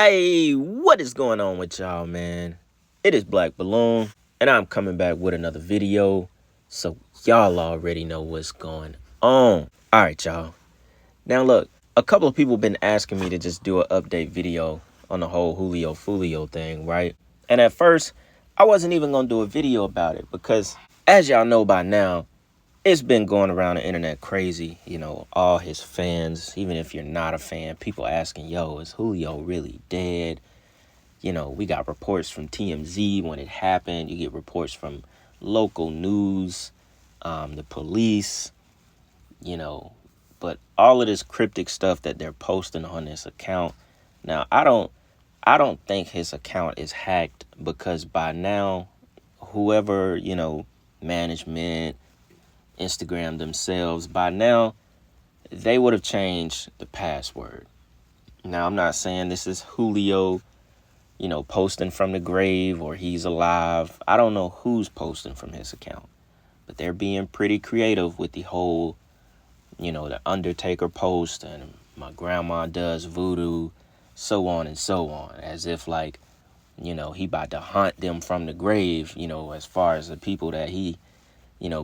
Hey, what is going on with y'all, man? It is Black Balloon, and I'm coming back with another video, so y'all already know what's going on. All right, y'all. Now, look, a couple of people been asking me to just do an update video on the whole Julio Foolio thing, right? And at first, I wasn't even going to do a video about it because, as y'all know by now, it's been going around the internet crazy, all his fans, even if you're not a fan, people asking, yo, is Julio really dead? We got reports from TMZ when it happened. You get reports from local news, the police, but all of this cryptic stuff that they're posting on this account. Now, I don't think his account is hacked because by now, whoever, management, Instagram themselves, by now they would have changed the password. Now, I'm not saying this is Julio, posting from the grave or he's alive. I don't know who's posting from his account, but they're being pretty creative with the whole, the Undertaker post and my grandma does voodoo, so on and so on, as if like, he about to hunt them from the grave, as far as the people that he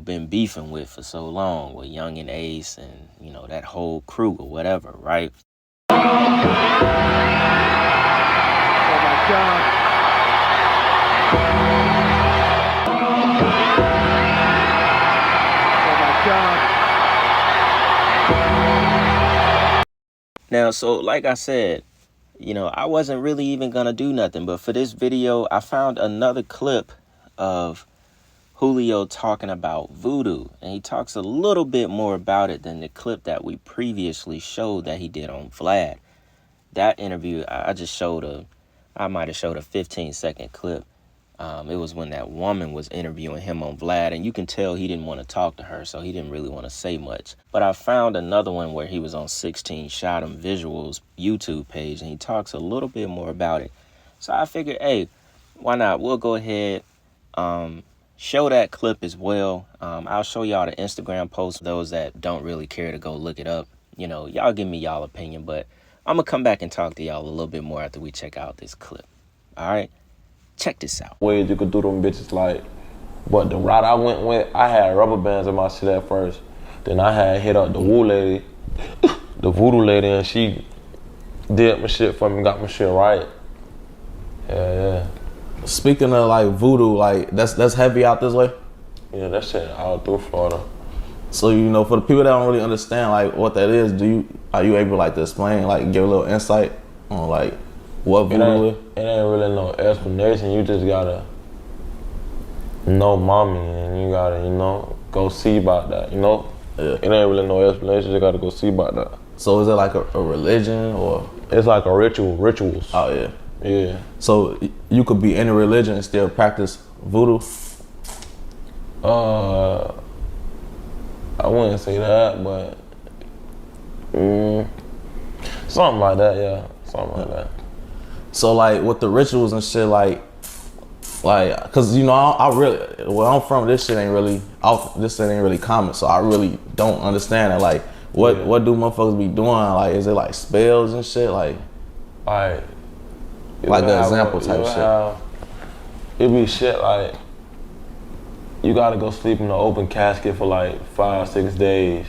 been beefing with for so long with Young and Ace and, that whole crew or whatever, right? Oh my God. Oh my God. Now, so like I said, I wasn't really even going to do nothing, but for this video, I found another clip of Julio talking about voodoo, and he talks a little bit more about it than the clip that we previously showed that he did on Vlad. That interview, I might have showed a 15-second clip. It was when that woman was interviewing him on Vlad, and you can tell he didn't want to talk to her, so he didn't really want to say much. But I found another one where he was on 16 Shot 'em Visuals YouTube page, and he talks a little bit more about it. So I figured, hey, why not? We'll go ahead, show that clip as well. I'll show y'all the Instagram post, those that don't really care to go look it up. Y'all give me y'all opinion, but I'm going to come back and talk to y'all a little bit more after we check out this clip. All right? Check this out. Ways you could do them bitches like, but the route I went with, I had rubber bands in my shit at first. Then I had hit up the woo lady, the voodoo lady, and she did my shit for me, got my shit right. Yeah. Speaking of like voodoo, like that's heavy out this way. Yeah, that shit all through Florida. So for the people that don't really understand like what that is, are you able like to explain, like give a little insight on like what voodoo is? It ain't really no explanation. You just gotta know mommy, and you gotta go see about that. Yeah. It ain't really no explanation. You gotta go see about that. So is it like a religion or? It's like a rituals. Oh yeah. Yeah. So you could be in a religion and still practice voodoo? I wouldn't say that, but something like that, yeah. Something like that. So like with the rituals and shit, like, cause I really, where I'm from, this shit ain't really common. So I really don't understand it. Like, what do motherfuckers be doing? Like, is it like spells and shit? Like an example type shit. It be shit like, you gotta go sleep in an open casket for like 5-6 days.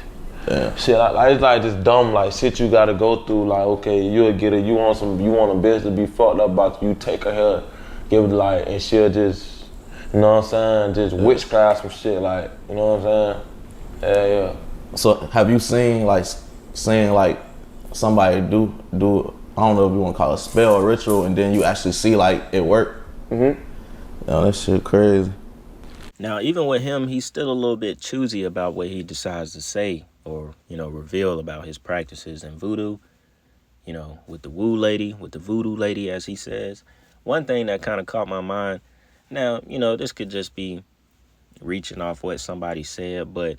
Yeah. Shit, like it's like just dumb like shit you gotta go through. Like, okay, you'll get it. You want a bitch to be fucked up about you, take her here, give it like, and she'll just, you know what I'm saying, just witchcraft some shit, like, you know what I'm saying? Yeah. So have you seen like somebody do I don't know if you want to call it a spell or ritual, and then you actually see like it work? Mm-hmm. Yo, that shit crazy. Now, even with him, he's still a little bit choosy about what he decides to say or, reveal about his practices in voodoo, with the with the voodoo lady, as he says. One thing that kind of caught my mind, now, this could just be reaching off what somebody said, but,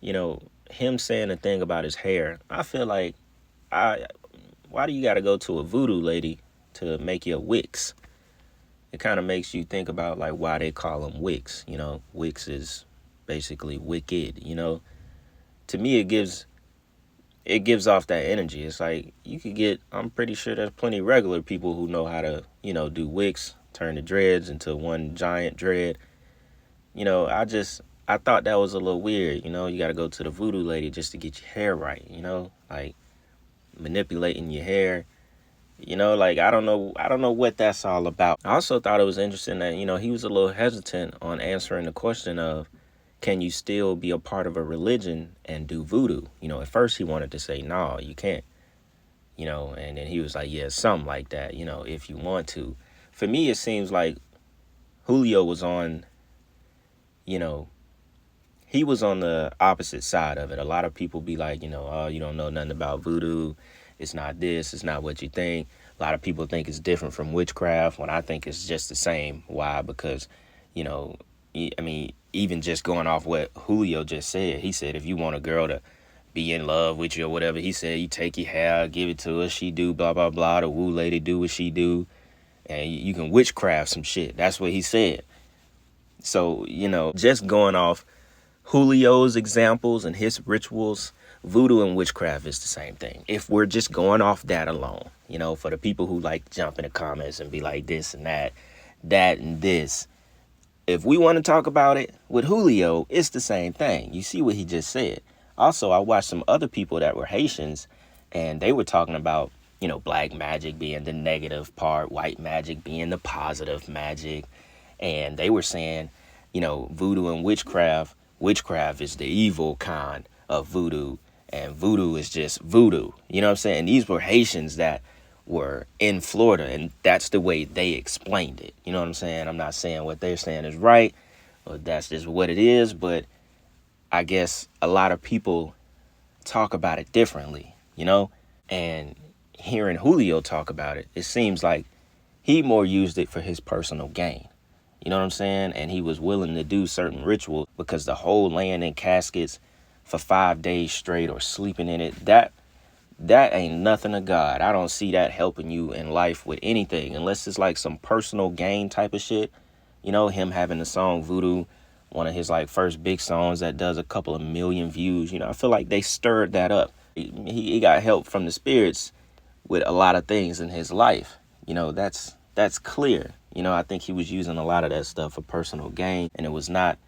him saying the thing about his hair, I feel like, why do you got to go to a voodoo lady to make your wicks? It kind of makes you think about like why they call them wicks. Wicks is basically wicked. To me, it gives it gives off that energy. It's like you could get. I'm pretty sure there's plenty of regular people who know how to, do wicks, turn the dreads into one giant dread. I thought that was a little weird. You got to go to the voodoo lady just to get your hair right. Like manipulating your hair. Like I don't know what that's all about. I also thought it was interesting that he was a little hesitant on answering the question of, can you still be a part of a religion and do voodoo? At first he wanted to say, no, you can't. And then he was like, yeah, something like that, if you want to. For me, it seems like Julio was on, he was on the opposite side of it. A lot of people be like, oh, you don't know nothing about voodoo. It's not this. It's not what you think. A lot of people think it's different from witchcraft when I think it's just the same. Why? Because, even just going off what Julio just said, he said, if you want a girl to be in love with you or whatever, he said, you take your hair, give it to her, she do blah, blah, blah. The woo lady do what she do. And you can witchcraft some shit. That's what he said. So, just going off Julio's examples and his rituals, voodoo and witchcraft is the same thing. If we're just going off that alone, for the people who like jump in the comments and be like this and that and this. If we want to talk about it with Julio, it's the same thing. You see what he just said. Also, I watched some other people that were Haitians, and they were talking about, black magic being the negative part, white magic being the positive magic. And they were saying, voodoo and witchcraft is the evil kind of voodoo, and voodoo is just voodoo. You know what I'm saying? And these were Haitians that were in Florida, and that's the way they explained it. You know what I'm saying? I'm not saying what they're saying is right, or that's just what it is, but I guess a lot of people talk about it differently, and hearing Julio talk about it, it seems like he more used it for his personal gain. You know what I'm saying? And he was willing to do certain rituals because the whole laying in caskets for 5 days straight or sleeping in it, that ain't nothing to God. I don't see that helping you in life with anything unless it's like some personal gain type of shit. Him having the song Voodoo, one of his like first big songs that does a couple of million views. I feel like they stirred that up. He got help from the spirits with a lot of things in his life. That's clear. I think he was using a lot of that stuff for personal gain, and it was not,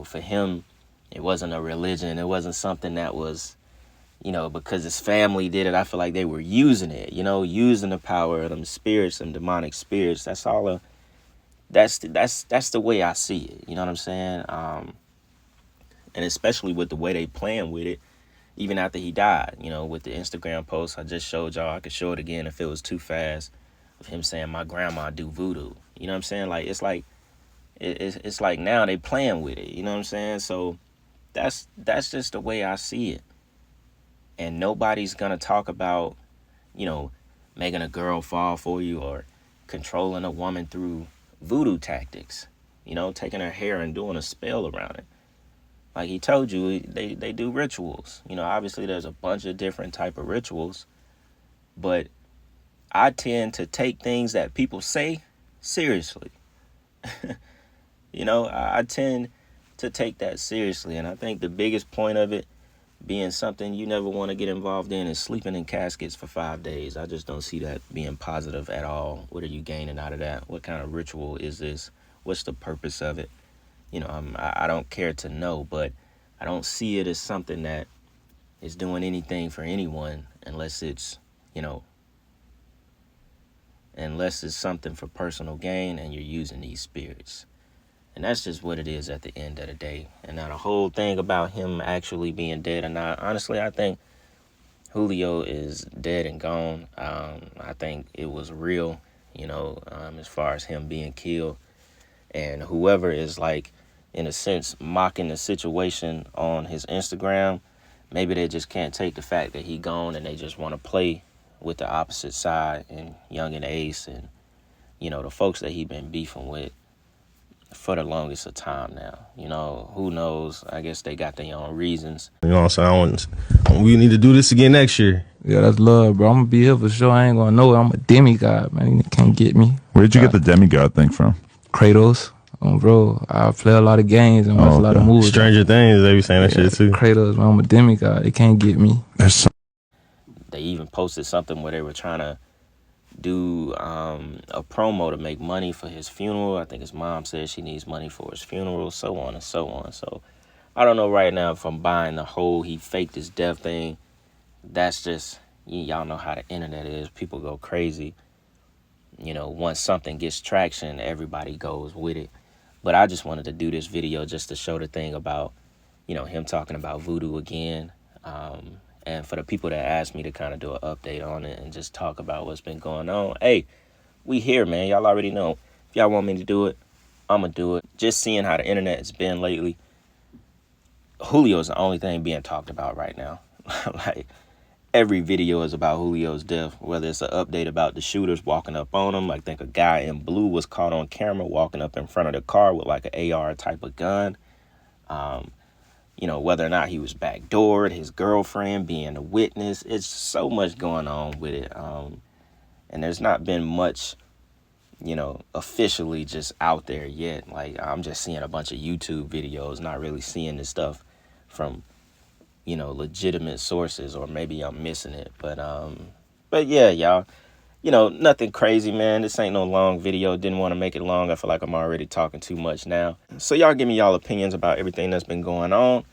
for him, it wasn't a religion. It wasn't something that was, because his family did it. I feel like they were using it, using the power of them spirits, them demonic spirits. That's all. That's the way I see it. You know what I'm saying? And especially with the way they playing with it, even after he died. With the Instagram post I just showed y'all. I could show it again if it was too fast. Of him saying my grandma do voodoo. You know what I'm saying? Like it's like now they playing with it. You know what I'm saying? So that's just the way I see it. And nobody's gonna talk about, making a girl fall for you or controlling a woman through voodoo tactics. Taking her hair and doing a spell around it. Like he told you, they do rituals. Obviously there's a bunch of different type of rituals, but I tend to take things that people say seriously. I tend to take that seriously. And I think the biggest point of it being something you never want to get involved in is sleeping in caskets for 5 days. I just don't see that being positive at all. What are you gaining out of that? What kind of ritual is this? What's the purpose of it? I don't care to know, but I don't see it as something that is doing anything for anyone unless it's, unless it's something for personal gain and you're using these spirits. And that's just what it is at the end of the day. And now the whole thing about him actually being dead or not, honestly, I think Julio is dead and gone. I think it was real, as far as him being killed. And whoever is like, in a sense, mocking the situation on his Instagram, maybe they just can't take the fact that he gone and they just want to play with the opposite side and Young and Ace and, the folks that he been beefing with for the longest of time now. Who knows? I guess they got their own reasons. You know what I'm saying? We need to do this again next year. Yeah, that's love, bro. I'm gonna be here for sure. I ain't gonna know it. I'm a demigod, man. You can't get me. Where'd you get the demigod thing from? Kratos. Bro, I play a lot of games and watch a lot of movies. Stranger Things, they be saying that shit too. Kratos, man. I'm a demigod. They can't get me. There's They even posted something where they were trying to do a promo to make money for his funeral. I think his mom said she needs money for his funeral, so on and so on. So I don't know right now if I'm buying the whole he faked his death thing. That's just, y'all know how the internet is. People go crazy. You know, once something gets traction, everybody goes with it. But I just wanted to do this video just to show the thing about, you know, him talking about Voodoo again. And for the people that asked me to kind of do an update on it and just talk about what's been going on. Hey, we here, man. Y'all already know. If y'all want me to do it, I'm going to do it. Just seeing how the internet has been lately, Julio is the only thing being talked about right now. Like, every video is about Julio's death, whether it's an update about the shooters walking up on him. I think a guy in blue was caught on camera walking up in front of the car with like an AR type of gun. You know, whether or not he was backdoored, his girlfriend being a witness. It's so much going on with it. And there's not been much, you know, officially just out there yet. Like, I'm just seeing a bunch of YouTube videos, not really seeing this stuff from, you know, legitimate sources, or maybe I'm missing it. But yeah, y'all, you know, nothing crazy, man. This ain't no long video. Didn't want to make it long. I feel like I'm already talking too much now. So y'all give me y'all opinions about everything that's been going on.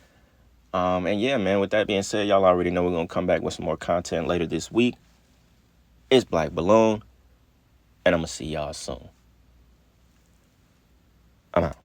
And yeah, man, with that being said, y'all already know we're going to come back with some more content later this week. It's Black Balloon, and I'm going to see y'all soon. I'm out.